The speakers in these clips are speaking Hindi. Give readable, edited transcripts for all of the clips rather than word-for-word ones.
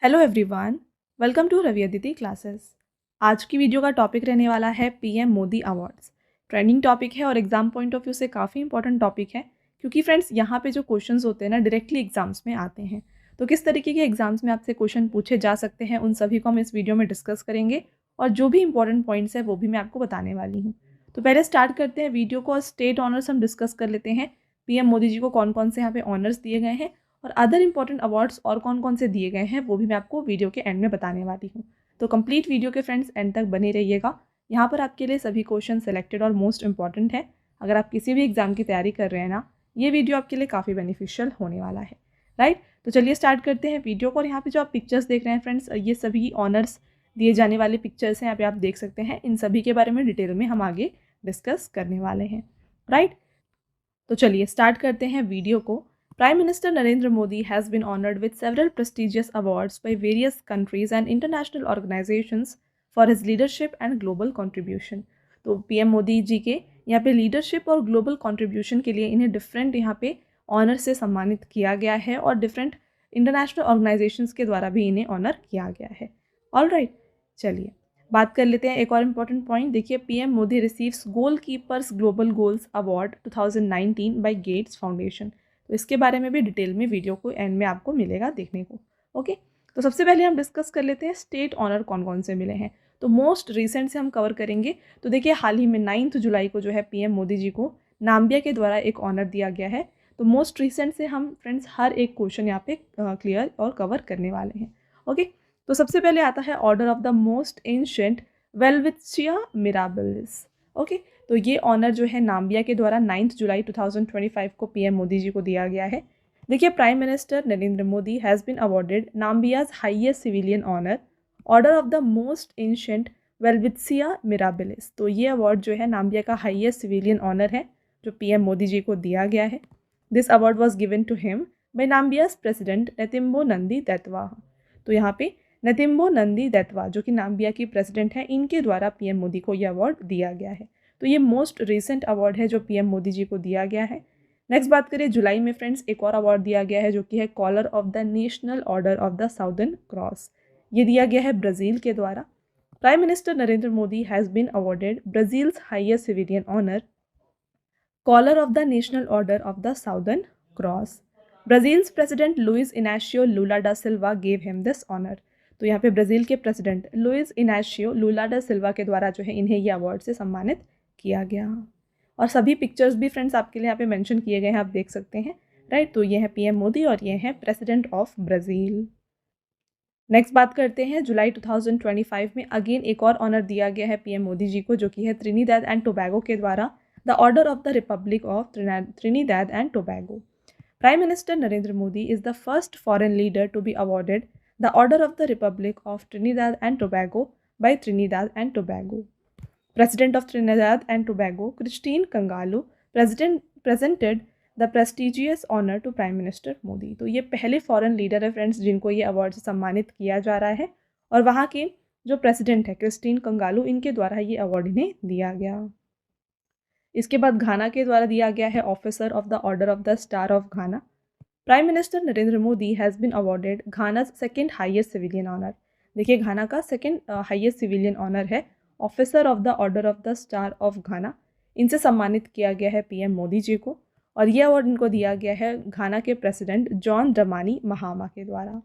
Hello everyone, welcome to Ravi Aditi classes. आज की वीडियो का टॉपिक रहने वाला है PM Modi awards. Trending topic है और एग्जाम पॉइंट ऑफ व्यू से काफ़ी इंपॉर्टेंट टॉपिक है, क्योंकि फ्रेंड्स यहाँ पे जो क्वेश्चंस होते हैं ना डायरेक्टली एग्जाम्स में आते हैं। तो किस तरीके के एग्जाम्स में आपसे क्वेश्चन पूछे जा सकते हैं उन सभी को हम इस वीडियो में डिस्कस करेंगे, और जो भी इंपॉर्टेंट पॉइंट्स है वो भी मैं आपको बताने वाली हूँ। तो पहले स्टार्ट करते हैं वीडियो को, और स्टेट ऑनर्स हम डिस्कस कर लेते हैं। पीएम मोदी जी को कौन कौन से यहाँ पे ऑनर्स दिए गए हैं और अदर इंपॉर्टेंट अवार्ड्स और कौन कौन से दिए गए हैं वो भी मैं आपको वीडियो के एंड में बताने वाली हूँ। तो कंप्लीट वीडियो के फ्रेंड्स एंड तक बने रहिएगा। यहाँ पर आपके लिए सभी क्वेश्चन सेलेक्टेड और मोस्ट इंपॉर्टेंट है। अगर आप किसी भी एग्जाम की तैयारी कर रहे हैं ना, ये वीडियो आपके लिए काफ़ी बेनिफिशियल होने वाला है। राइट, तो चलिए स्टार्ट करते हैं वीडियो को। और यहाँ पे जो आप पिक्चर्स देख रहे हैं फ्रेंड्स, ये सभी ऑनर्स दिए जाने वाले पिक्चर्स हैं। यहाँ पे आप देख सकते हैं। इन सभी के बारे में डिटेल में हम आगे डिस्कस करने वाले हैं। राइट, तो चलिए स्टार्ट करते हैं वीडियो को। Prime Minister Narendra Modi has been honored with several prestigious awards by various countries and international organizations for his leadership and global contribution। तो पीएम मोदी जी के यहाँ पे लीडरशिप और ग्लोबल कंट्रीब्यूशन के लिए इन्हें डिफरेंट यहाँ पे ऑनर से सम्मानित किया गया है, और डिफरेंट इंटरनेशनल ऑर्गेनाइजेशंस के द्वारा भी इन्हें ऑनर किया गया है। ऑल राइट, चलिए बात कर लेते हैं एक और इम्पॉर्टेंट पॉइंट। देखिए, PM Modi receives goalkeepers global goals award 2019 by Gates foundation. तो इसके बारे में भी डिटेल में वीडियो को एंड में आपको मिलेगा देखने को। ओके, तो सबसे पहले हम डिस्कस कर लेते हैं स्टेट ऑनर कौन कौन से मिले हैं। तो मोस्ट रिसेंट से हम कवर करेंगे। तो देखिए, हाल ही में 9 जुलाई को जो है पीएम मोदी जी को नाम्बिया के द्वारा एक ऑनर दिया गया है। तो मोस्ट रिसेंट से हम फ्रेंड्स हर एक क्वेश्चन यहाँ पे क्लियर और कवर करने वाले हैं। ओके, तो सबसे पहले आता है order of the most ancient Welwitschia Mirabilis. Okay, तो ये ऑनर जो है नाम्बिया के द्वारा 9 जुलाई 2025 को पीएम मोदी जी को दिया गया है। देखिए, prime minister Narendra Modi has been awarded Namibia's highest civilian honour order of the most ancient Welwitschia Mirabilis. तो ये अवार्ड जो है नाम्बिया का हाईएस्ट सिविलियन ऑनर है जो पीएम मोदी जी को दिया गया है। This award was given to him by Namibia's president Netumbo Nandi Ndaitwah. तो यहाँ पे नेतिम्बो नंदी दैतवा जो कि नाम्बिया की प्रेसिडेंट है, इनके द्वारा पीएम मोदी को यह अवार्ड दिया गया है। तो ये मोस्ट रिसेंट अवार्ड है जो पीएम मोदी जी को दिया गया है। नेक्स्ट बात करें, जुलाई में फ्रेंड्स एक और अवार्ड दिया गया है जो कि है collar of the national order of the southern Cross. ये दिया गया है ब्राज़ील के द्वारा। Prime minister Narendra Modi has been awarded Brazil's highest civilian honour collar of the national order of the southern Cross. Brazil's president Luiz Inacio Lula da Silva gave him this honour. तो यहाँ पे ब्राज़ील के president Luiz Inacio Lula da सिल्वा के द्वारा जो है इन्हें ये अवार्ड से सम्मानित किया गया। और सभी पिक्चर्स भी फ्रेंड्स आपके लिए यहाँ पे मेंशन किए गए हैं, आप देख सकते हैं। राइट, तो ये है पीएम मोदी और ये है प्रेसिडेंट ऑफ ब्राज़ील। नेक्स्ट बात करते हैं, जुलाई 2025 में अगेन एक और ऑनर दिया गया है पीएम मोदी जी को जो कि है त्रिनिदाद एंड टोबैगो के द्वारा the order of the republic of Trinidad and Tobago. Prime minister Narendra Modi is the first foreign leader to be awarded the order of the republic of Trinidad and Tobago by Trinidad and Tobago. President of Trinidad and Tobago, Christine Kangalu, presented the prestigious honor to Prime Minister Modi। तो ये पहले फॉरेन लीडर है फ्रेंड्स जिनको ये अवार्ड से सम्मानित किया जा रहा है, और वहाँ के जो प्रेसिडेंट है क्रिस्टीन कंगालू, इनके द्वारा ये अवार्ड इन्हें दिया गया। इसके बाद घाना के द्वारा दिया गया है officer of the order of the star of Ghana. Prime minister Narendra Modi has been awarded Ghana's second highest civilian honour. देखिए, घाना का सेकेंड हाईएस्ट सिविलियन ऑनर है officer of the order of the star of Ghana. इनसे सम्मानित किया गया है पीएम मोदी जी को, और ये अवार्ड इनको दिया गया है घाना के प्रेसिडेंट जॉन ड्रमानी महामा के द्वारा।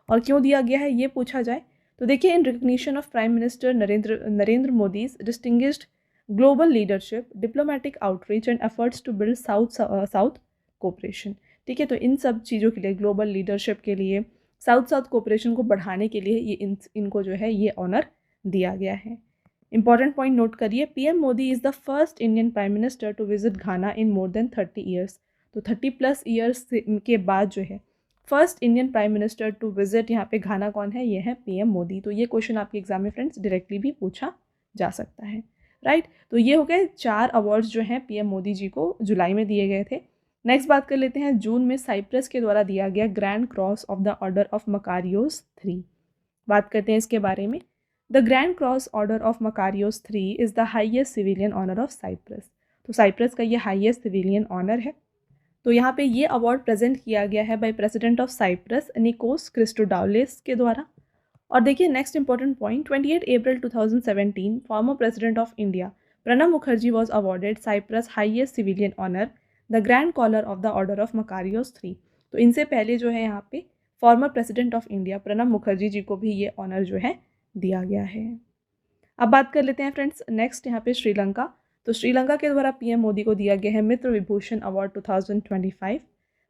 और क्यों दिया गया है ये पूछा जाए तो देखिए, in recognition of prime minister Narendra Modi's distinguished global leadership, diplomatic outreach and efforts to build south cooperation. ठीक है, तो इन सब चीज़ों के लिए, ग्लोबल लीडरशिप के लिए, साउथ कोऑपरेशन को बढ़ाने के लिए ये इनको जो है ये ऑनर दिया गया है। इंपॉर्टेंट पॉइंट नोट करिए, PM Modi is the first Indian prime minister to visit Ghana in more than 30 years. तो 30+ ईयर्स के बाद जो है first Indian prime minister to visit यहाँ पे घाना कौन है, ये है पीएम मोदी। तो ये क्वेश्चन आपके एग्जाम में फ्रेंड्स डायरेक्टली भी पूछा जा सकता है। राइट, तो ये हो गए 4 अवार्ड्स जो हैं पीएम मोदी जी को जुलाई में दिए गए थे। नेक्स्ट बात कर लेते हैं, जून में साइप्रस के द्वारा दिया गया grand cross of the order of Makarios 3। बात करते हैं इसके बारे में। The grand cross order of Makarios 3 is the highest civilian honour of Cyprus. तो साइप्रस का ये हाईएस्ट सिविलियन ऑनर है। तो यहाँ पे ये अवार्ड प्रेजेंट किया गया है by president of Cyprus Nicos Christodoulides के द्वारा। और देखिए next important point, 28 April 2017 former president of India Pranab Mukherjee was awarded Cyprus highest civilian honour the grand collar of the order of Makarios 3। तो इनसे पहले जो है यहाँ पे former president of India Pranab Mukherjee ji को भी ये ऑनर जो है दिया गया है। अब बात कर लेते हैं फ्रेंड्स नेक्स्ट यहाँ पे श्रीलंका। तो श्रीलंका के द्वारा पीएम मोदी को दिया गया है मित्र विभूषण अवार्ड 2025।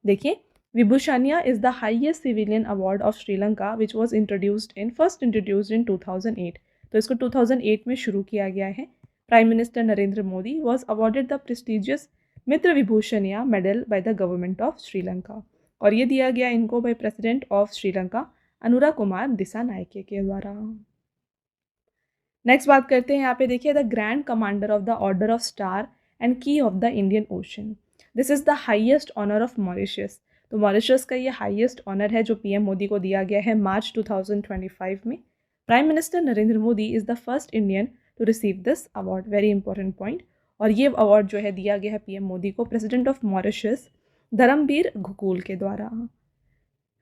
देखिए Vibhushaniya is the highest civilian award of Sri Lanka which was introduced in 2008। तो इसको 2008 में शुरू किया गया है। Prime minister Narendra Modi was awarded the prestigious Mitra Vibhushaniya medal by the government of Sri Lanka, और ये दिया गया इनको by president of Sri Lanka Anura Kumar Dissanayake के द्वारा। नेक्स्ट बात करते हैं यहाँ पे देखिए the grand commander of the order of Star and की of the Indian ocean, this is the highest honour of Mauritius. तो मॉरिशस का ये हाईएस्ट ऑनर है जो पीएम मोदी को दिया गया है मार्च 2025 में। Prime minister Narendra Modi is the first Indian to receive this award, very important point. और ये अवार्ड जो है दिया गया है पीएम मोदी को प्रेसिडेंट ऑफ मॉरिशस धर्मबीर घुकूल के द्वारा।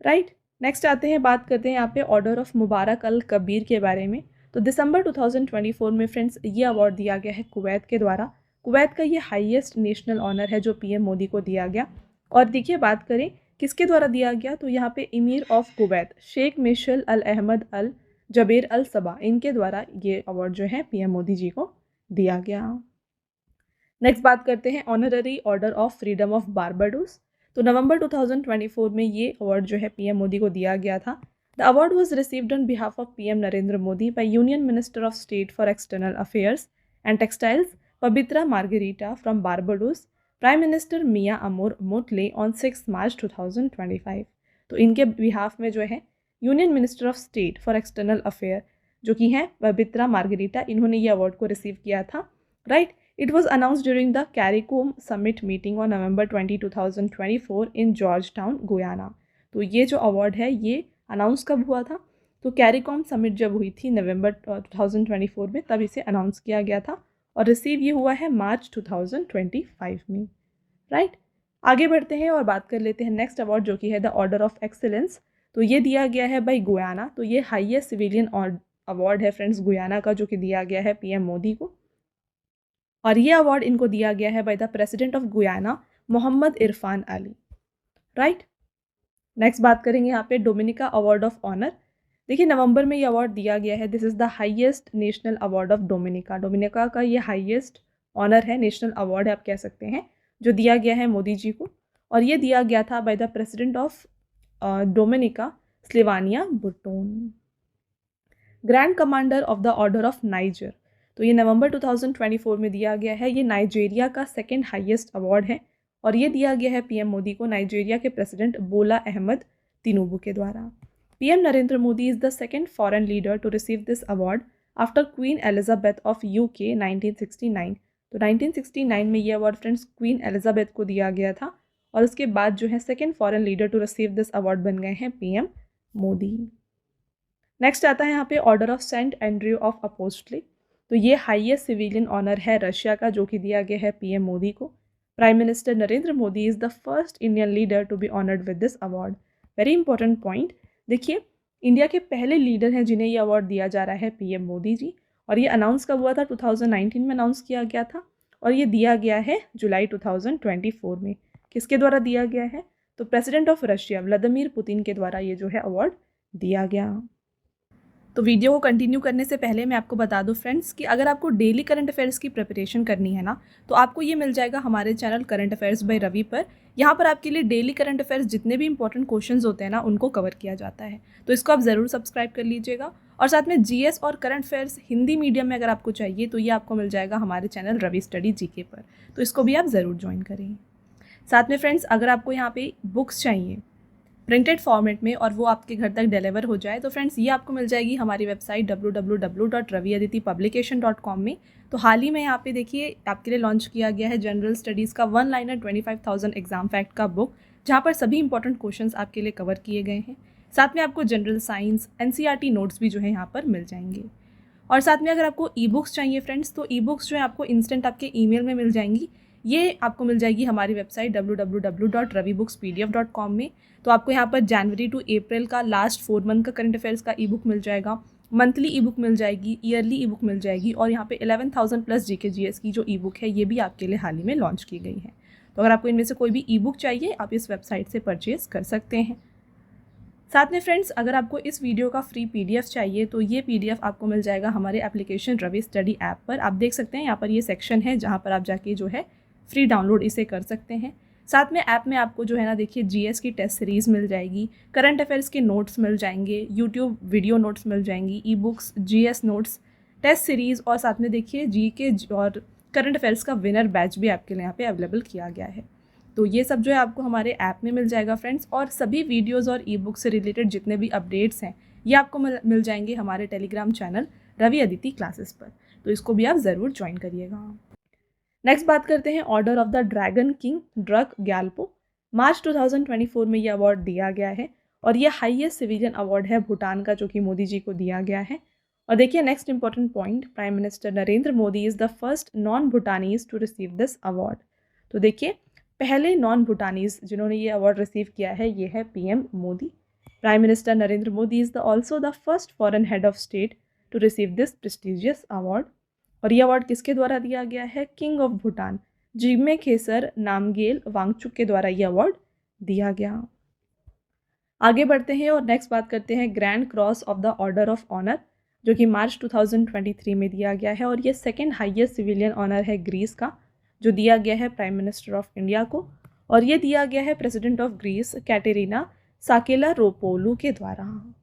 राइट, नेक्स्ट आते हैं, बात करते हैं यहाँ पे order of Mubarak al Kabir के बारे में। तो दिसंबर 2024 में फ्रेंड्स ये अवार्ड दिया गया है कुवैत के द्वारा। कुवैत का ये हाईएस्ट नेशनल ऑनर है जो पीएम मोदी को दिया गया। और देखिए बात करें किसके द्वारा दिया गया, तो यहाँ पे Emir of Kuwait Sheikh Mishal Al Ahmad Al Jaber Al Sabah, इनके द्वारा ये अवार्ड जो है पीएम मोदी जी को दिया गया। नेक्स्ट बात करते हैं honorary order of freedom of Barbados. तो नवंबर 2024 में ये अवार्ड जो है पीएम मोदी को दिया गया था। The award was received on behalf of PM Narendra Modi by Union Minister of State for External Affairs and Textiles Pabitra Margarita from Barbados, Prime Minister Mia Amour Motley on 6 March 2025। तो इनके बिहाफ में जो है union minister of state for external affair जो कि हैं पबित्रा मार्गरीटा, इन्होंने ये अवार्ड को रिसीव किया था। Right, it was announced during the CARICOM summit meeting on November 20, 2024 in Georgetown Guyana. तो ये जो अवार्ड है ये अनाउंस कब हुआ था, तो कैरिकॉम समिट जब हुई थी नवंबर 2024 में, तब इसे अनाउंस किया गया था और रिसीव ये हुआ है मार्च 2025 में। राइट, आगे बढ़ते हैं और बात कर लेते हैं नेक्स्ट अवार्ड जो कि है द ऑर्डर ऑफ एक्सीलेंस। तो ये दिया गया है बाय गुयाना। तो ये हाईएस्ट सिविलियन अवार्ड है फ्रेंड्स गुयाना का, जो कि दिया गया है पीएम मोदी को। और ये अवार्ड इनको दिया गया है by the president of Guyana Mohamed Irfaan Ali. Right, next बात करेंगे यहाँ पे डोमिनिका अवार्ड ऑफ ऑनर। देखिए नवंबर में ये अवार्ड दिया गया है, this is the highest national award of Dominica. Dominica का ये हाईएस्ट ऑनर है, नेशनल अवार्ड है आप कह सकते हैं, जो दिया गया है मोदी जी को। और ये दिया गया था by the president of Dominica Sylvanie Burton. Grand commander of the order of Niger, तो ये नवंबर 2024 में दिया गया है। ये नाइजीरिया का सेकेंड हाईएस्ट अवार्ड है और ये दिया गया है पीएम मोदी को नाइजीरिया के प्रेसिडेंट बोला अहमद तिनुबू के द्वारा। PM Narendra Modi is the second foreign leader to receive this award after queen Elizabeth of UK 1969। तो 1969 में ये अवार्ड फ्रेंड्स क्वीन एलिजाबेथ को दिया गया था और उसके बाद जो है second foreign leader to receive this award बन गए हैं पीएम मोदी। नेक्स्ट आता है यहाँ पे order of saint Andrew of apostle. तो ये हाईएस्ट सिविलियन ऑनर है रशिया का, जो कि दिया गया है पीएम मोदी को। Prime minister Narendra Modi is the first Indian leader to be honoured with this award, very important point. देखिए इंडिया के पहले लीडर हैं जिन्हें ये अवार्ड दिया जा रहा है पीएम मोदी जी। और ये अनाउंस कब हुआ था, 2019 में अनाउंस किया गया था और ये दिया गया है जुलाई 2024 में। किसके द्वारा दिया गया है, तो president of Russia Vladimir Putin के द्वारा ये जो है अवार्ड दिया गया। तो वीडियो को कंटिन्यू करने से पहले मैं आपको बता दूं फ्रेंड्स कि अगर आपको डेली करंट अफेयर्स की प्रिपरेशन करनी है ना, तो आपको ये मिल जाएगा हमारे channel current affairs by Ravi पर। यहाँ पर आपके लिए डेली करंट अफेयर्स जितने भी इंपॉर्टेंट क्वेश्चंस होते हैं ना, उनको कवर किया जाता है। तो इसको आप ज़रूर सब्सक्राइब कर लीजिएगा। और साथ में जीएस और करंट अफेयर्स हिंदी मीडियम में अगर आपको चाहिए तो ये आपको मिल जाएगा हमारे चैनल रवि स्टडी जीके पर, तो इसको भी आप ज़रूर ज्वाइन करें। साथ में फ्रेंड्स अगर आपको यहाँ पे बुक्स चाहिए प्रिंटेड फॉर्मेट में और वो आपके घर तक डिलीवर हो जाए, तो फ्रेंड्स ये आपको मिल जाएगी हमारी वेबसाइट www.raviaditipublication.com में। तो हाल ही में यहाँ पे देखिए आपके लिए लॉन्च किया गया है जनरल स्टडीज़ का 1 लाइनर 25,000 एग्जाम फैक्ट का बुक, जहाँ पर सभी इंपॉर्टेंट क्वेश्चंस आपके लिए कवर किए गए हैं। साथ में आपको जनरल साइंस एनसीईआरटी नोट्स भी जो है यहाँ पर मिल जाएंगे। और साथ में अगर आपको ई बुक्स चाहिए फ्रेंड्स, तो ई बुक्स जो है आपको इंस्टेंट आपके ईमेल में मिल जाएंगी। ये आपको मिल जाएगी हमारी वेबसाइट www.ravibookspdf.com में। तो आपको यहाँ पर जनवरी टू अप्रैल का लास्ट 4 मंथ का करंट अफेयर्स का ई बुक मिल जाएगा, मंथली ई बुक मिल जाएगी, ईयरली ई बुक मिल जाएगी, और यहाँ पे 11,000 प्लस जीके जीएस की जो ई बुक है ये भी आपके लिए हाल ही में लॉन्च की गई है। तो अगर आपको इनमें से कोई भी ई बुक चाहिए आप इस वेबसाइट से परचेज कर सकते हैं। साथ में फ्रेंड्स, अगर आपको इस वीडियो का फ्री पीडीएफ चाहिए तो ये पीडीएफ आपको मिल जाएगा हमारे एप्लीकेशन रवि स्टडी ऐप पर। आप देख सकते हैं यहाँ पर ये सेक्शन है जहाँ पर आप जाके जो है फ्री डाउनलोड इसे कर सकते हैं। साथ में ऐप में आपको जो है ना देखिए जीएस की टेस्ट सीरीज़ मिल जाएगी, करंट अफेयर्स के नोट्स मिल जाएंगे, यूट्यूब वीडियो नोट्स मिल जाएंगी, e books, GS notes, test series, और साथ में देखिए जीके और करंट अफेयर्स का विनर बैच भी आपके लिए यहाँ पे अवेलेबल किया गया है। तो ये सब जो है आपको हमारे ऐप में मिल जाएगा फ्रेंड्स, और सभी वीडियोस और ई बुक से रिलेटेड जितने भी अपडेट्स हैं ये आपको मिल जाएंगे हमारे Telegram channel Ravi Aditi classes पर। तो इसको भी आप ज़रूर ज्वाइन करिएगा। नेक्स्ट बात करते हैं order of the dragon king Druk Gyalpo. March 2024 में ये अवार्ड दिया गया है और ये हाईएस्ट सिविलियन अवार्ड है भूटान का, जो कि मोदी जी को दिया गया है। और देखिए next important point, prime minister Narendra Modi is the first non Bhutanese to receive this award. तो देखिए पहले नॉन भूटानीज जिन्होंने ये अवार्ड रिसीव किया है ये है PM Modi. Prime minister Narendra Modi is also the first foreign head of state to receive this prestigious award. और ये अवार्ड किसके द्वारा दिया गया है? किंग ऑफ भूटान जिग्मे खेसर नामग्येल वांगचुक के द्वारा ये अवार्ड दिया गया। आगे बढ़ते हैं और नेक्स्ट बात करते हैं grand cross of the order of honour, जो कि मार्च 2023 में दिया गया है, और ये सेकेंड हाईएस्ट सिविलियन ऑनर है ग्रीस का, जो दिया गया है प्राइम मिनिस्टर ऑफ इंडिया को, और ये दिया गया है प्रेसिडेंट ऑफ ग्रीस कैटेरिना साकेलारोपोलू के द्वारा।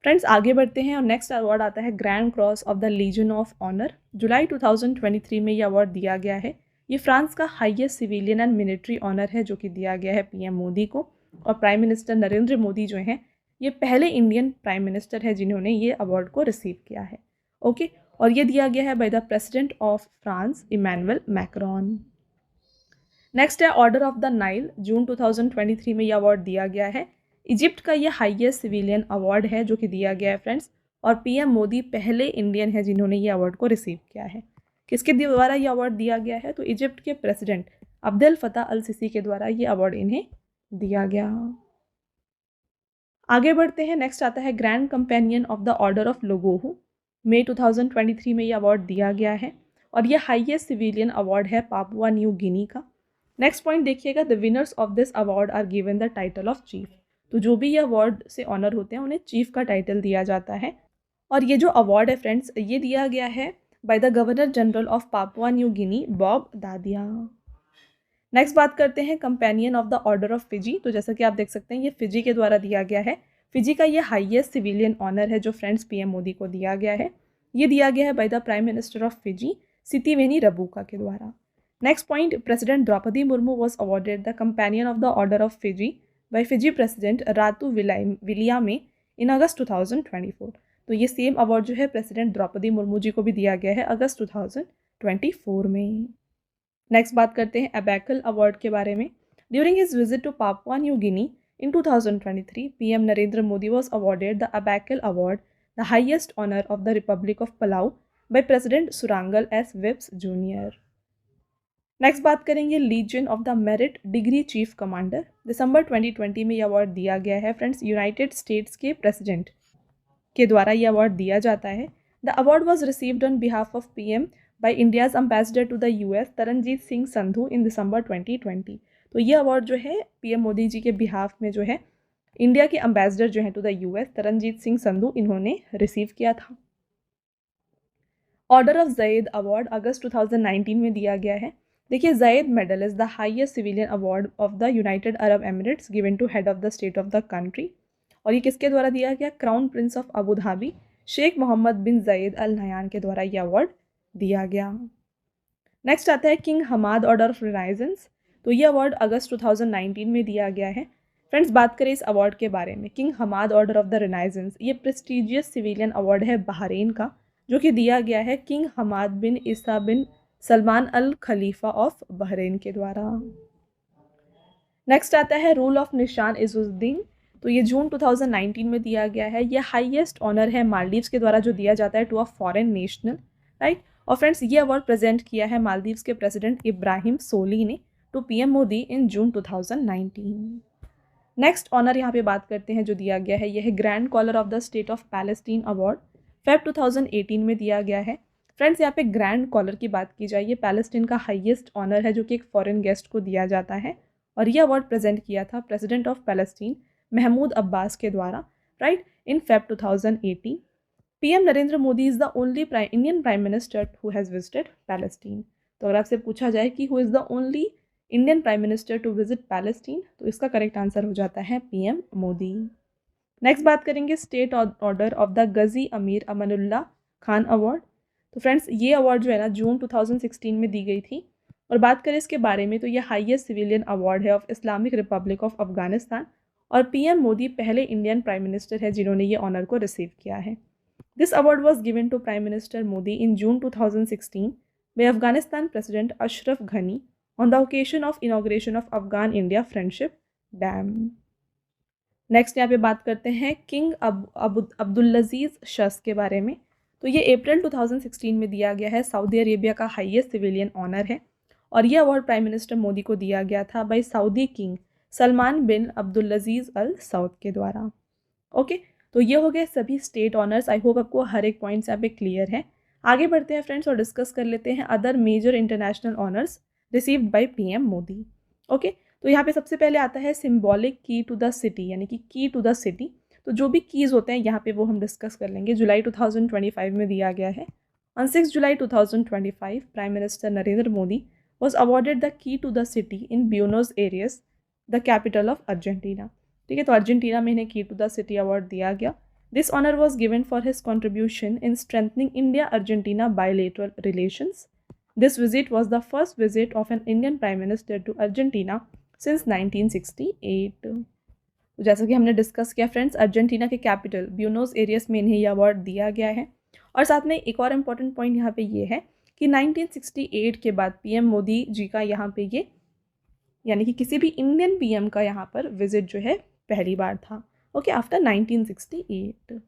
फ्रेंड्स आगे बढ़ते हैं और नेक्स्ट अवार्ड आता है grand cross of the legion of honour. जुलाई 2023 में ये अवार्ड दिया गया है। ये फ्रांस का highest civilian and military honour है, जो कि दिया गया है पीएम मोदी को, और प्राइम मिनिस्टर नरेंद्र मोदी जो हैं ये पहले इंडियन प्राइम मिनिस्टर है जिन्होंने ये अवार्ड को रिसीव किया है। ओके, और ये दिया गया है by the president of France Emmanuel Macron. Next है order of the Nile. June 2023 में ये अवार्ड दिया गया है। इजिप्ट का ये हाईएस्ट सिविलियन अवार्ड है जो कि दिया गया है फ्रेंड्स, और पीएम मोदी पहले इंडियन है जिन्होंने ये अवार्ड को रिसीव किया है। किसके द्वारा ये अवार्ड दिया गया है? तो इजिप्ट के प्रेसिडेंट अब्देल फतह अल सीसी के द्वारा ये अवार्ड इन्हें दिया गया। आगे बढ़ते हैं, नेक्स्ट आता है grand companion of the order of Logohu. मई 2023 में ये अवार्ड दिया गया है और ये हाईएस्ट सिविलियन अवार्ड है पापुआ न्यू गिनी का। नेक्स्ट पॉइंट देखिएगा, the winners of this award are given the title of chief. तो जो भी ये अवार्ड से ऑनर होते हैं उन्हें चीफ का टाइटल दिया जाता है। और ये जो अवार्ड है फ्रेंड्स ये दिया गया है by the governor general of Papua New Guinea Bob Dadae. Next बात करते हैं companion of the order of Fiji. तो जैसा कि आप देख सकते हैं ये फिजी के द्वारा दिया गया है। फिजी का ये हाईएस्ट सिविलियन ऑनर है जो फ्रेंड्स पीएम मोदी को दिया गया है। ये दिया गया है by the prime minister of Fiji Sitiveni Rabuka के द्वारा। Next point, president Droupadi Murmu was awarded the companion of the order of Fiji by Fiji president Ratu Wiliame in August 2024। तो ये सेम अवार्ड जो है प्रेसिडेंट द्रौपदी मुर्मू जी को भी दिया गया है अगस्त 2024 में। नेक्स्ट बात करते हैं अबैकल अवार्ड के बारे में। During his visit to Papua New Guinea in 2023, PM Narendra Modi was awarded the Abakal Award, the highest honor of the Republic of Palau, by President Surangal S. Vips Jr. Next बात करेंगे legion of the merit degree chief commander. दिसंबर 2020 में ये अवार्ड दिया गया है फ्रेंड्स। यूनाइटेड स्टेट्स के प्रेसिडेंट के द्वारा ये अवार्ड दिया जाता है। The award was received on behalf of PM by India's ambassador to the US Taranjit Singh Sandhu in December 2020। तो ये अवार्ड जो है पीएम मोदी जी के बिहाफ में जो है इंडिया के एम्बेसडर जो है to the US Taranjit Singh Sandhu इन्होंने रिसीव किया था। ऑर्डर ऑफ जैद अवार्ड अगस्त 2019 में दिया गया है। देखिए Zayed medal is the highest civilian award of the United Arab Emirates given to head of the state of the country, और ये किसके द्वारा दिया गया? Crown prince of Abu Dhabi Sheikh Mohamed bin Zayed Al Nahyan के द्वारा ये अवार्ड दिया गया। नेक्स्ट आता है किंग हमाद ऑर्डर ऑफ रिनाइजेंस। तो ये अवार्ड अगस्त 2019 में दिया गया है। फ्रेंड्स बात करें इस अवार्ड के बारे में, king Hamad order of the renaissance ये प्रेस्टिजियस सिविलियन अवार्ड है बहरीन का, जो कि दिया गया है king Hamad bin Isa bin Salman al Khalifa of Bahrain के द्वारा। नेक्स्ट आता है रूल ऑफ निशान इजुद्दीन। तो ये जून 2019 में दिया गया है। ये हाईएस्ट ऑनर है मालदीव्स के द्वारा जो दिया जाता है to a foreign national, right. और फ्रेंड्स ये अवार्ड प्रेजेंट किया है मालदीव्स के प्रेसिडेंट इब्राहिम सोली ने to PM Modi in June 2019। Next honour यहाँ पे बात करते हैं जो दिया गया है, यह है grand collar of the state of Palestine award, Feb 2018 में दिया गया है। फ्रेंड्स यहाँ पे ग्रैंड कॉलर की बात की जाए, ये पैलेस्टीन का हाईएस्ट ऑनर है जो कि एक फॉरेन गेस्ट को दिया जाता है, और ये अवार्ड प्रेजेंट किया था president of Palestine Mahmoud Abbas के द्वारा, right, in Feb 2018। PM Narendra Modi is the only Indian prime minister who has visited Palestine. तो अगर आपसे पूछा जाए कि who is the only Indian prime minister to visit Palestine, तो इसका करेक्ट आंसर हो जाता है पीएम मोदी। नेक्स्ट बात करेंगे स्टेट ऑर्डर ऑफ द गजी अमीर अमानुल्लाह खान अवार्ड। तो फ्रेंड्स ये अवार्ड जो है ना जून 2016 में दी गई थी, और बात करें इसके बारे में तो ये हाईएस्ट सिविलियन अवार्ड है of Islamic Republic of Afghanistan, और पीएम मोदी पहले इंडियन प्राइम मिनिस्टर है जिन्होंने ये ऑनर को रिसीव किया है। This award was given to prime minister Modi in June 2016 by Afghanistan President Ashraf Ghani on the occasion of inauguration of Afghan-India Friendship Dam. Next यहाँ पे बात करते हैं किंग अब्दुल्लजीज शख्स के बारे में। तो ये अप्रैल 2016 में दिया गया है, सऊदी अरेबिया का हाईएस्ट सिविलियन ऑनर है, और ये अवार्ड प्राइम मिनिस्टर मोदी को दिया गया था बाय सऊदी किंग सलमान बिन अब्दुल्लजीज अल सऊद के द्वारा। ओके, तो ये हो गए सभी स्टेट ऑनर्स। आई होप आपको हर एक पॉइंट्स यहाँ पे क्लियर है। आगे बढ़ते हैं फ्रेंड्स और डिस्कस कर लेते हैं other major international honours received by PM Modi. Okay, तो यहाँ पे सबसे पहले आता है सिंबॉलिक की टू द सिटी, यानी कि की टू द सिटी। तो जो भी कीज़ होते हैं यहाँ पे वो हम डिस्कस कर लेंगे। जुलाई 2025 में दिया गया है। On 6 July 2025 prime minister Narendra Modi was awarded the key to the city in Buenos Aires, the capital of Argentina. ठीक है, तो अर्जेंटीना में इन्हें की टू द सिटी अवार्ड दिया गया। This honor was given for his contribution in strengthening India-Argentina bilateral relations. This visit was the first visit of an Indian Prime Minister to Argentina since 1968. जैसा कि हमने डिस्कस किया फ्रेंड्स, अर्जेंटीना के कैपिटल ब्यूनोस एरियस में इन्हें यह अवार्ड दिया गया है। और साथ में एक और इम्पॉर्टेंट पॉइंट यहाँ पे ये है कि 1968 के बाद पीएम मोदी जी का यहाँ पे ये, यानी कि किसी भी इंडियन पीएम का यहाँ पर विजिट जो है पहली बार था। Okay, after 1968।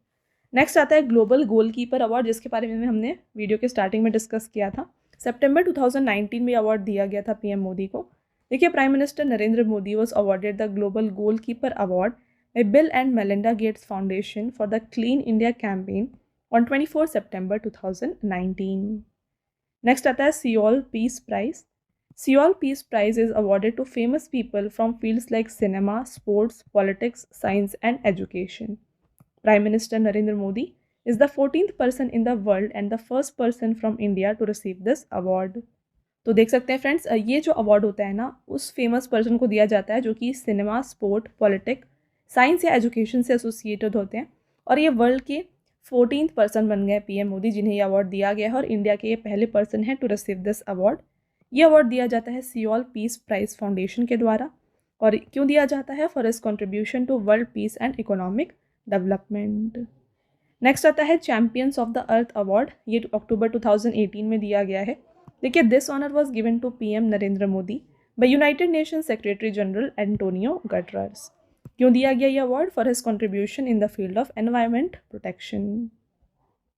नेक्स्ट आता है ग्लोबल गोलकीपर अवार्ड, जिसके बारे में हमने वीडियो के स्टार्टिंग में डिस्कस किया था। सितंबर 2019 में अवार्ड दिया गया था पीएम मोदी को। देखिए, prime minister Narendra Modi was awarded the global goalkeeper award by Bill and Melinda Gates foundation for the clean India campaign on 24 September 2019। Next आता है Seoul peace prize. Seoul Peace Prize is awarded to famous people from fields like cinema, sports, politics, science and education. Prime Minister Narendra Modi is the 14th person in the world and the first person from India to receive this award. तो देख सकते हैं फ्रेंड्स, ये जो अवार्ड होता है ना उस फेमस पर्सन को दिया जाता है जो कि सिनेमा, स्पोर्ट, पॉलिटिक्स, साइंस या एजुकेशन से एसोसिएटेड होते हैं, और ये वर्ल्ड के 14th पर्सन बन गए पीएम मोदी जिन्हें ये अवार्ड दिया गया है, और इंडिया के ये पहले पर्सन हैं टू रिसीव दिस अवार्ड। ये अवार्ड दिया जाता है सियोल पीस प्राइज फाउंडेशन के द्वारा, और क्यों दिया जाता है? For his contribution to world peace and economic development. Next आता है champions of the earth award, ये अक्टूबर 2018 में दिया गया है। देखिए, this honour was given to PM Narendra Modi by United Nation secretary general Antonio Guterres. क्यों दिया गया ये award? For his contribution in the field of environment protection.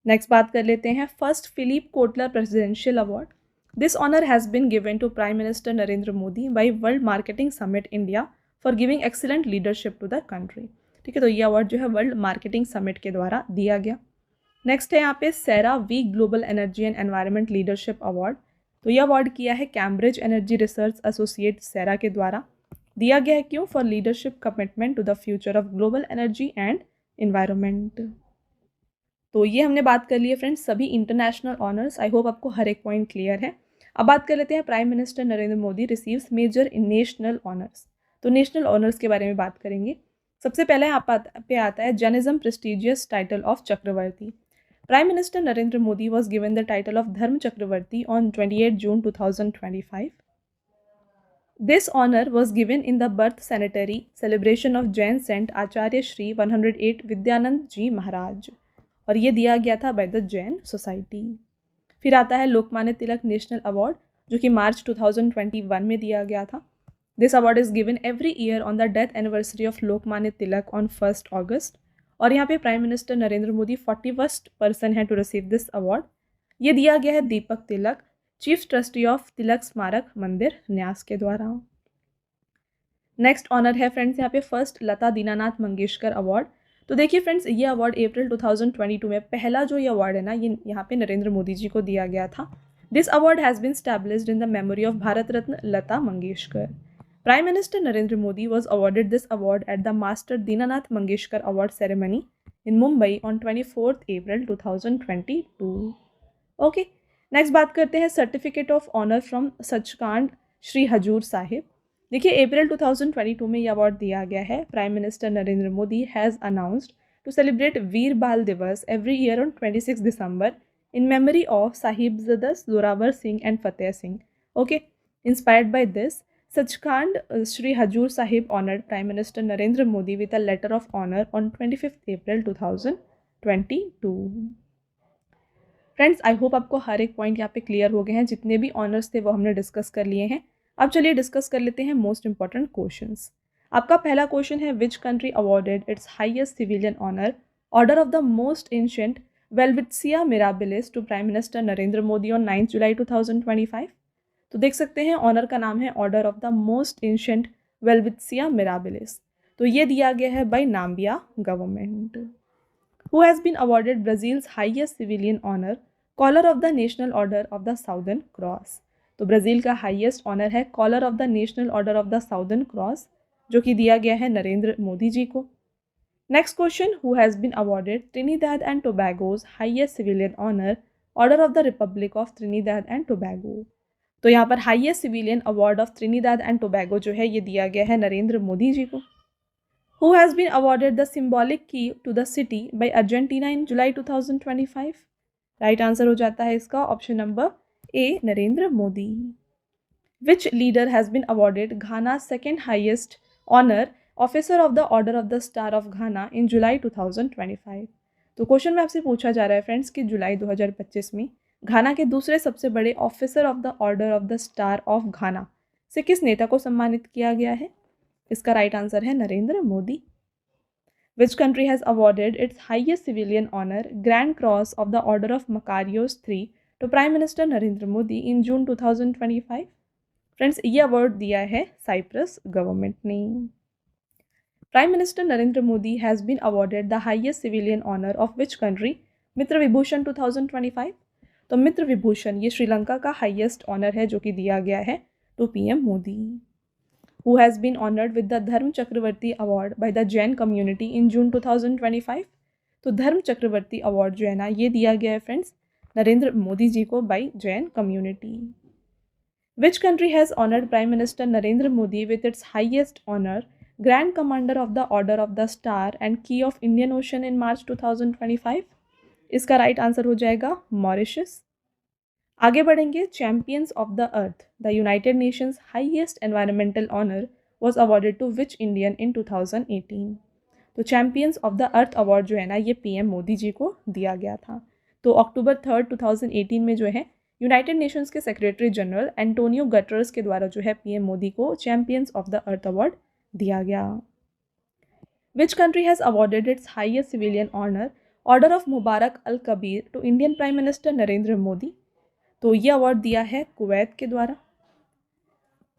Next बात कर लेते हैं first Philip Kotler presidential award. This honor has been given to Prime Minister Narendra Modi by World Marketing Summit India for giving excellent leadership to the country. ठीक है, तो ये अवार्ड जो है वर्ल्ड मार्केटिंग समिट के द्वारा दिया गया। नेक्स्ट है यहाँ पे CERAWeek global energy and environment leadership award. तो ये अवार्ड किया है Cambridge energy research associate CERA के द्वारा। दिया गया है क्यों? For leadership commitment to the future of global energy and environment. तो ये हमने बात कर ली है फ्रेंड्स सभी इंटरनेशनल ऑनर्स। आई होप आपको हर एक पॉइंट क्लियर है। अब बात कर लेते हैं prime minister Narendra Modi receives major national honours. तो नेशनल ऑनर्स के बारे में बात करेंगे। सबसे पहले यहाँ पे आता है journalism prestigious title of Chakravarti. Prime minister Narendra Modi was given the title of Dharma Chakravarti on 28 June 2025। This honour was given in the birth centenary celebration of Jain saint Acharya Shri 108 Vidyanand ji Maharaj, और ये दिया गया था बाय द जैन सोसाइटी। फिर आता है लोकमान्य तिलक नेशनल अवार्ड, जो कि मार्च 2021 में दिया गया था। This award is given every year on the death anniversary of Lokmanya Tilak on 1 अगस्त, और यहाँ पे prime minister Narendra Modi 41st person है टू रिसीव दिस अवार्ड। ये दिया गया है दीपक तिलक, चीफ ट्रस्टी ऑफ तिलक स्मारक मंदिर न्यास के द्वारा। नेक्स्ट ऑनर है फ्रेंड्स यहाँ पे फर्स्ट लता दीनानाथ मंगेशकर अवार्ड। तो देखिए फ्रेंड्स, ये अवार्ड अप्रैल 2022 में पहला जो ये अवार्ड है ना, ये यहाँ पे नरेंद्र मोदी जी को दिया गया था। This award has been established in the memory of Bharat Ratna Lata Mangeshkar. Prime Minister Narendra Modi was awarded this award at the Master Dinanath Mangeshkar Award ceremony in Mumbai on 24th April 2022. Okay, next बात करते हैं certificate of honour from Sachkhand Shri Hazur Sahib. देखिए अप्रैल 2022 में ये अवार्ड दिया गया है। Prime minister Narendra Modi has announced to celebrate Veer Bal Diwas every year on 26 December in memory of Sahibzadas Zorawar Singh and Fateh Singh. Okay, inspired by this, Sachkhand Shri Hajur Sahib honored Prime Minister Narendra Modi with a letter of honor on 25th April 2022. Friends, I hope आपको हर एक पॉइंट यहाँ पे क्लियर हो गए हैं। जितने भी ऑनर्स थे वो हमने डिस्कस कर लिए हैं। अब चलिए डिस्कस कर लेते हैं मोस्ट इंपॉर्टेंट क्वेश्चंस। आपका पहला क्वेश्चन है, which country awarded its highest civilian honour order of the most ancient Welwitschia mirabilis to prime minister Narendra Modi on 9 July 2025। तो देख सकते हैं ऑनर का नाम है order of the most ancient Welwitschia mirabilis. तो ये दिया गया है by Namibia government. Who has been awarded Brazil's highest civilian honour collar of the national order of the southern cross. तो ब्राज़ील का हाईएस्ट ऑनर है collar of the national order of the southern cross, जो कि दिया गया है नरेंद्र मोदी जी को। Next question, who has been awarded Trinidad and Tobago's highest civilian honour order of the republic of Trinidad and Tobago. तो यहाँ पर highest civilian award of Trinidad and Tobago जो है ये दिया गया है नरेंद्र मोदी जी को। Who has been awarded the symbolic key to the city by Argentina in July 2025। Right answer हो जाता है इसका option number A, Narendra Modi. Which leader has been awarded Ghana second highest honour officer of the order of the star of Ghana in July 2025। तो क्वेश्चन में आपसे पूछा जा रहा है फ्रेंड्स कि जुलाई 2025 में घाना के दूसरे सबसे बड़े officer of the order of the star of घाना से किस नेता को सम्मानित किया गया है? इसका राइट आंसर है Narendra Modi. Which country has awarded its highest civilian honour grand cross of the order of Makarios 3 to prime minister Narendra Modi in June 2025। Friends, ये अवार्ड दिया है साइप्रस गवर्नमेंट ने। Prime minister Narendra Modi has been awarded the highest civilian honour of which country Mitra Vibhushan 2025। तो मित्र विभूषण ये श्रीलंका का हाईएस्ट ऑनर है जो कि दिया गया है to PM Modi. Who has been honoured with the Dharma Chakravarti award by the Jain community in June 2025। तो धर्म चक्रवर्ती अवार्ड जो है ना, ये दिया गया है फ्रेंड्स नरेंद्र मोदी जी को by Jain community. Which country has honoured prime minister Narendra Modi with its highest honour grand commander of the order of the star and की of Indian ocean in March 2025। इसका राइट आंसर हो जाएगा मॉरिशस। आगे बढ़ेंगे। Champions of the earth the united nations highest environmental honour was awarded to which Indian in 2018। तो champions of the earth award जो है ना, ये पीएम मोदी जी को दिया गया था। तो अक्टूबर 3, 2018 में जो है यूनाइटेड नेशंस के सेक्रेटरी जनरल एंटोनियो गटर्स के द्वारा जो है पीएम मोदी को champions of the earth award दिया गया। Which country has awarded its highest civilian honour order of Mubarak al Kabeer to Indian prime minister Narendra Modi. तो ये अवार्ड दिया है कुवैत के द्वारा।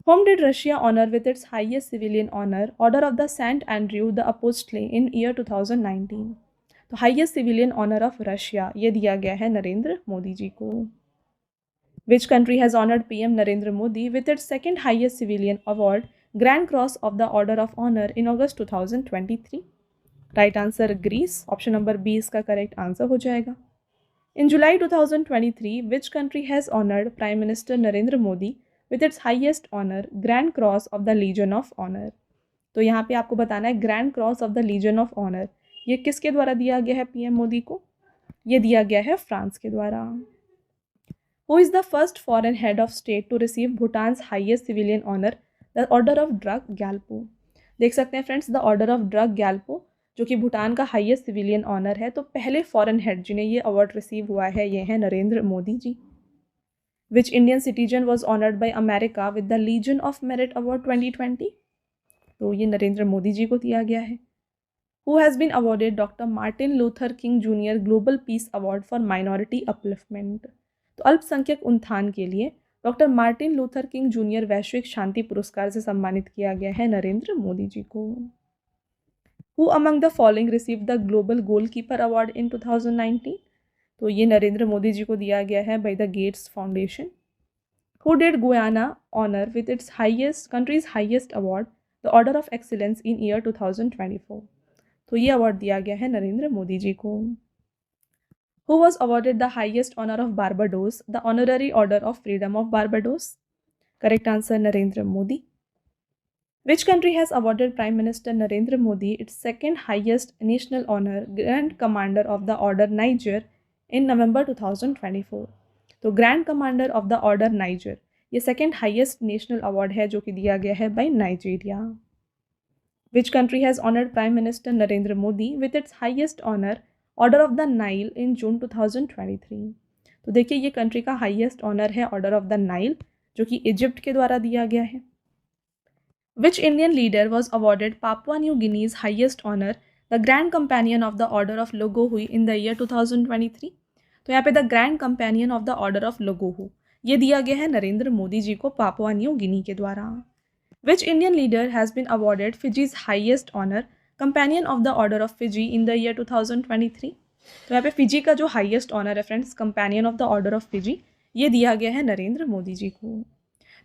Whom did Russia honour with its highest civilian honour order of the saint Andrew the apostle in year 2019। तो highest civilian honour of Russia ये दिया गया है नरेंद्र मोदी जी को। Which country has honoured PM Narendra Modi with its second highest civilian award grand cross of the order of honour in August 2023। Right answer Greece, option number B इसका करेक्ट आंसर हो जाएगा। In July 2023, which country has honored Prime Minister Narendra Modi with its highest honor, Grand Cross of the Legion of Honor? तो यहाँ पे आपको बताना है grand cross of the legion of honour ये किसके द्वारा दिया गया है पीएम मोदी को? ये दिया गया है फ्रांस के द्वारा। Who is the first foreign head of state to receive Bhutan's highest civilian honor, the Order of Druk Gyalpo? देख सकते हैं friends, the order of drug Gyalpo जो कि भूटान का हाईएस्ट सिविलियन ऑनर है। तो पहले फॉरेन हेड जिन्हें ये अवार्ड रिसीव हुआ है ये हैं Narendra Modi ji. Which Indian citizen was honoured by America with the legion of merit award 2020? तो ये नरेंद्र मोदी जी को दिया गया है। Who has been awarded doctor Martin Luther King junior global peace award for minority upliftment? तो अल्पसंख्यक उत्थान के लिए doctor Martin Luther King junior वैश्विक शांति पुरस्कार से सम्मानित किया गया है नरेंद्र मोदी जी को। Who among the following receive the global goalkeeper award in 2019? तो ये नरेंद्र मोदी जी को दिया गया है by the gates foundation. Who did Guyana honor with its country's highest award, the Order of Excellence in year 2024? तो ये अवार्ड दिया गया है नरेंद्र मोदी जी को। Who was awarded the highest honor of Barbados, the Honorary Order of Freedom of Barbados? Correct answer, Narendra Modi. Which country has awarded Prime Minister Narendra Modi its second highest national honor, Grand Commander of the Order Niger, in November 2024? तो grand commander of the order Niger, ये सेकेंड हाईएस्ट नेशनल अवार्ड है जो कि दिया गया है by Nigeria. Which country has honoured prime minister Narendra Modi with its highest honour order of the Nile in June 2023? तो देखिए ये कंट्री का हाईएस्ट ऑनर है ऑर्डर ऑफ द नाइल जो कि इजिप्ट के द्वारा दिया गया है। Which Indian leader was awarded Papua New Guinness highest honour the grand companion of the order of Logohu in the year 2023? तो यहाँ पे the grand companion of the order of Logohu ये दिया गया है नरेंद्र मोदी जी को पापुआ न्यू गिनी के द्वारा। Which Indian leader has been awarded Fiji's highest honour companion of the order of Fiji in the year 2023? तो यहाँ पे फिजी का जो हाईएस्ट ऑनर है friends companion of the order of Fiji ये दिया गया है नरेंद्र मोदी जी को।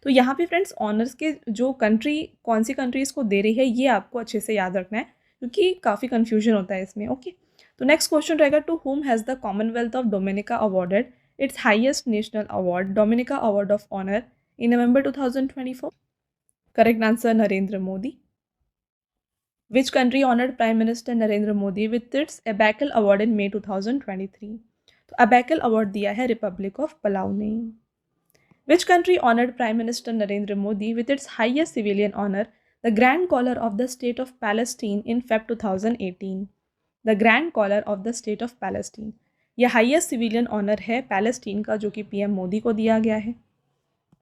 तो यहाँ पे फ्रेंड्स ऑनर्स के जो कंट्री कौन सी कंट्रीज़ को दे रही है ये आपको अच्छे से याद रखना है क्योंकि काफ़ी कन्फ्यूजन होता है इसमें। ओके तो नेक्स्ट क्वेश्चन रहेगा, to whom has the Commonwealth of Dominica awarded its highest national award Dominica award of honour in November 2024? Correct answer, Narendra Modi. Which country honoured prime minister Narendra Modi with its Ebakl award in May 2023? तो एबैकल अवार्ड दिया है रिपब्लिक ऑफ पलाऊ ने। Which country honoured prime minister Narendra Modi with its highest civilian honour the grand collar of the state of Palestine in Feb 2018? The grand collar of the state of Palestine यह हाईएस्ट सिविलियन ऑनर है पैलेस्टीन का जो कि पीएम मोदी को दिया गया है।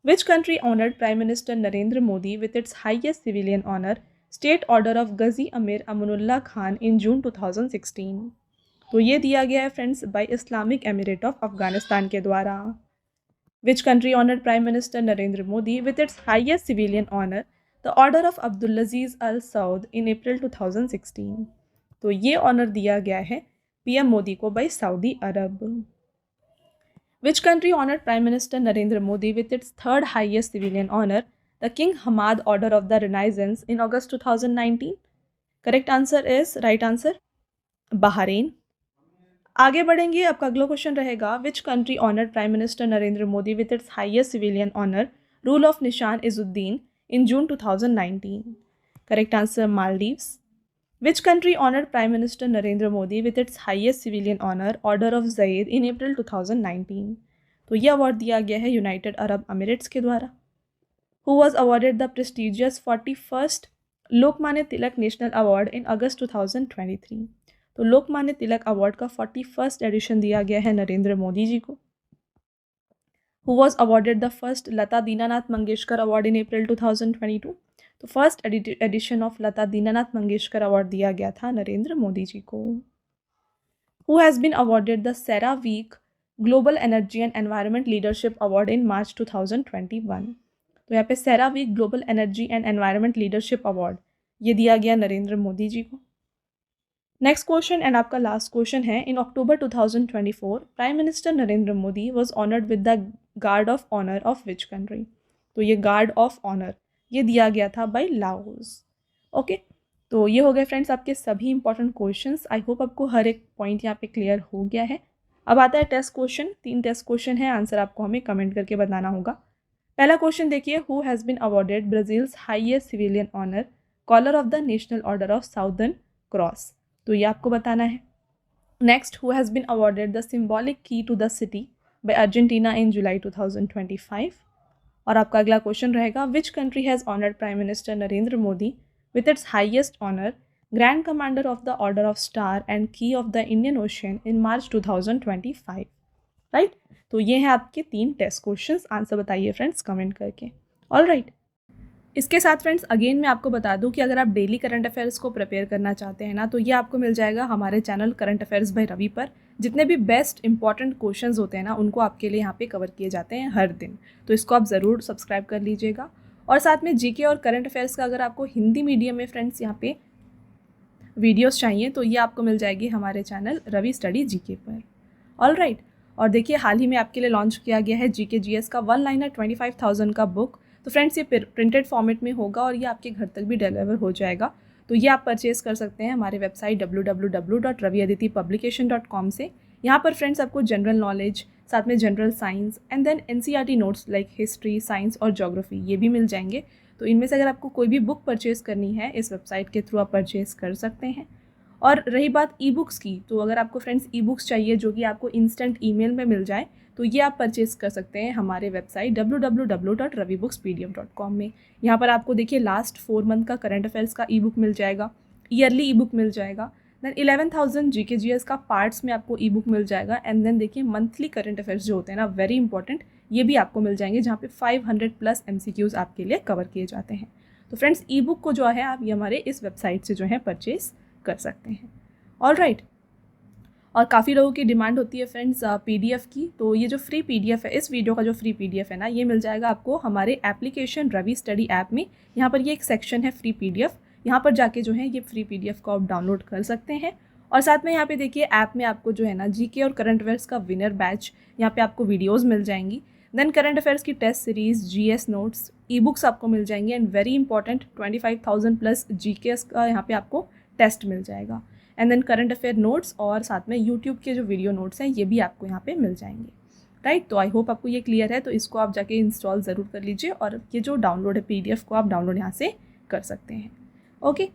Which country honoured prime minister Narendra Modi with its highest civilian honour state order of Ghazi Amir Amanullah Khan in June 2016? तो ये दिया गया है friends by Islamic Emirate of Afghanistan के द्वारा। Which country honoured prime minister Narendra Modi with its highest civilian honour the order of Abdulaziz al Saud in April 2016? तो ये ऑनर दिया गया है पीएम मोदी को by Saudi Arabia. Which country honoured prime minister Narendra Modi with its third highest civilian honour the king Hamad order of the renaissance in August 2019? Correct answer is right answer, Bahrain. आगे बढ़ेंगे, आपका अगला क्वेश्चन रहेगा, which country honoured prime minister Narendra Modi with its highest civilian honour rule of Nishan Izzuddin in June 2019? Correct answer, Maldives. Which country honored Prime Minister Narendra Modi with its highest civilian honor, Order of Zayed, in April 2019? तो ये अवार्ड दिया गया है यूनाइटेड अरब अमीरेट्स के द्वारा। Who was awarded the prestigious 41st Lokmanya Tilak national award in August 2023? तो लोकमान्य तिलक अवार्ड का 41st एडिशन दिया गया है नरेंद्र मोदी जी को। Who was awarded the first Lata Dinanath Mangeshkar award in April 2022? तो first edition of Lata Dinanath Mangeshkar award दिया गया था नरेंद्र मोदी जी को। Who has been awarded the CERAWeek global energy and environment leadership award in March 2021? तो यहाँ पे CERAWeek global energy and environment leadership award ये दिया गया नरेंद्र मोदी जी को। नेक्स्ट क्वेश्चन एंड आपका लास्ट क्वेश्चन है, in October 2024 prime minister Narendra Modi was honoured with the guard of honour of which country? तो ये गार्ड ऑफ ऑनर ये दिया गया था बाय लाओस। ओके तो ये हो गए फ्रेंड्स आपके सभी इंपॉर्टेंट क्वेश्चंस। आई होप आपको हर एक पॉइंट यहाँ पे क्लियर हो गया है। अब आता है टेस्ट क्वेश्चन। 3 टेस्ट क्वेश्चन है, आंसर आपको हमें कमेंट करके बताना होगा। पहला क्वेश्चन देखिए, who has been awarded Brazil's highest civilian honour collar of the national order of Southern cross? तो ये आपको बताना है। Next, who has been awarded the symbolic key to the city by Argentina in July 2025? और आपका अगला क्वेश्चन रहेगा, which country has honoured prime minister Narendra Modi with its highest honour grand commander of the order of Star and की of the Indian ocean in March 2025? Right, तो ये हैं आपके 3 टेस्ट क्वेश्चंस। आंसर बताइए फ्रेंड्स कमेंट करके। ऑल राइट, इसके साथ फ्रेंड्स अगेन मैं आपको बता दूं कि अगर आप डेली करंट अफेयर्स को प्रिपेयर करना चाहते हैं ना, तो ये आपको मिल जाएगा हमारे channel current affairs by Ravi पर। जितने भी बेस्ट इंपॉर्टेंट क्वेश्चंस होते हैं ना, उनको आपके लिए यहाँ पे कवर किए जाते हैं हर दिन। तो इसको आप ज़रूर सब्सक्राइब कर लीजिएगा। और साथ में जीके और करंट अफेयर्स का अगर आपको हिंदी मीडियम में फ्रेंड्स यहाँ पे वीडियोस चाहिए, तो ये आपको मिल जाएगी हमारे चैनल रवि स्टडी जीके पर। All right. और देखिए हाल ही में आपके लिए लॉन्च किया गया है जीके जीएस का 1 लाइनर 25,000 का बुक। तो फ्रेंड्स ये प्रिंटेड फॉर्मेट में होगा और ये आपके घर तक भी डिलीवर हो जाएगा। तो ये आप परचेज़ कर सकते हैं हमारे वेबसाइट www.raviaditipublication.com से। यहाँ पर फ्रेंड्स आपको जनरल नॉलेज, साथ में general science and then NCERT notes like history, science और ज्योग्राफी ये भी मिल जाएंगे। तो इनमें से अगर आपको कोई भी बुक परचेज़ करनी है, इस वेबसाइट के थ्रू आप परचेज़ कर सकते हैं। और रही बात ई बुक्स की, तो अगर आपको फ्रेंड्स ई बुक्स चाहिए जो कि आपको इंस्टेंट ईमेल में मिल जाए, तो ये आप परचेज़ कर सकते हैं हमारे वेबसाइट www.ravibookspdf.com में। यहाँ पर आपको देखिए लास्ट 4 मंथ का करंट अफेयर्स का ई बुक मिल जाएगा, ईयरली ई बुक मिल जाएगा, देन 11,000 जीके जीएस का पार्ट्स में आपको ई बुक मिल जाएगा, एंड देन देखिए मंथली करंट अफेयर्स जो होते हैं ना, वेरी इंपॉर्टेंट, ये भी आपको मिल जाएंगे, जहाँ पे 500+ MCQs आपके लिए कवर किए जाते हैं। तो फ्रेंड्स ई बुक को जो है आप ये हमारे इस वेबसाइट से जो है परचेज़ कर सकते हैं। All right. और काफ़ी लोगों की डिमांड होती है फ्रेंड्स पीडीएफ की। तो ये जो फ्री पीडीएफ है, इस वीडियो का जो फ्री पीडीएफ है ना, ये मिल जाएगा आपको हमारे एप्लीकेशन रवि स्टडी ऐप में। यहाँ पर ये एक सेक्शन है फ्री पीडीएफ, यहाँ पर जाके जो है ये फ्री पीडीएफ को आप डाउनलोड कर सकते हैं। और साथ में यहाँ पे देखिए ऐप में आपको जो है ना जीके और करंट अफेयर्स का विनर बैच, यहाँ पे आपको वीडियोज़ मिल जाएंगी, देन करंट अफेयर्स की test series, GS notes, e books आपको मिल जाएंगी, एंड वेरी इंपॉर्टेंट 25,000+ जीके का यहाँ पे आपको टेस्ट मिल जाएगा, and then current affair notes, और साथ में यूट्यूब के जो वीडियो नोट्स हैं ये भी आपको यहाँ पे मिल जाएंगे। राइट। तो आई होप आपको ये क्लियर है। तो इसको आप जाके इंस्टॉल ज़रूर कर लीजिए, और ये जो डाउनलोड है पीडीएफ को आप डाउनलोड यहाँ से कर सकते हैं। ओके।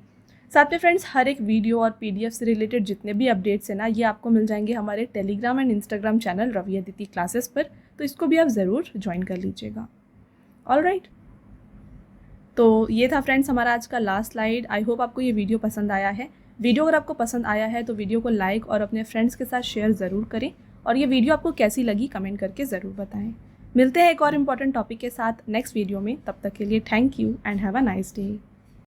साथ में फ्रेंड्स हर एक वीडियो और पीडीएफ से रिलेटेड जितने भी अपडेट्स हैं ना, ये आपको मिल जाएंगे हमारे Telegram and Instagram channel Ravi Aditi classes पर। तो इसको भी आप ज़रूर ज्वाइन कर लीजिएगा। All right. तो ये था फ्रेंड्स हमारा आज का लास्ट स्लाइड। आई होप आपको ये वीडियो पसंद आया है। वीडियो अगर आपको पसंद आया है तो वीडियो को लाइक और अपने फ्रेंड्स के साथ शेयर ज़रूर करें, और ये वीडियो आपको कैसी लगी कमेंट करके ज़रूर बताएं। मिलते हैं एक और इम्पॉर्टेंट टॉपिक के साथ नेक्स्ट वीडियो में। तब तक के लिए thank you and have a nice day.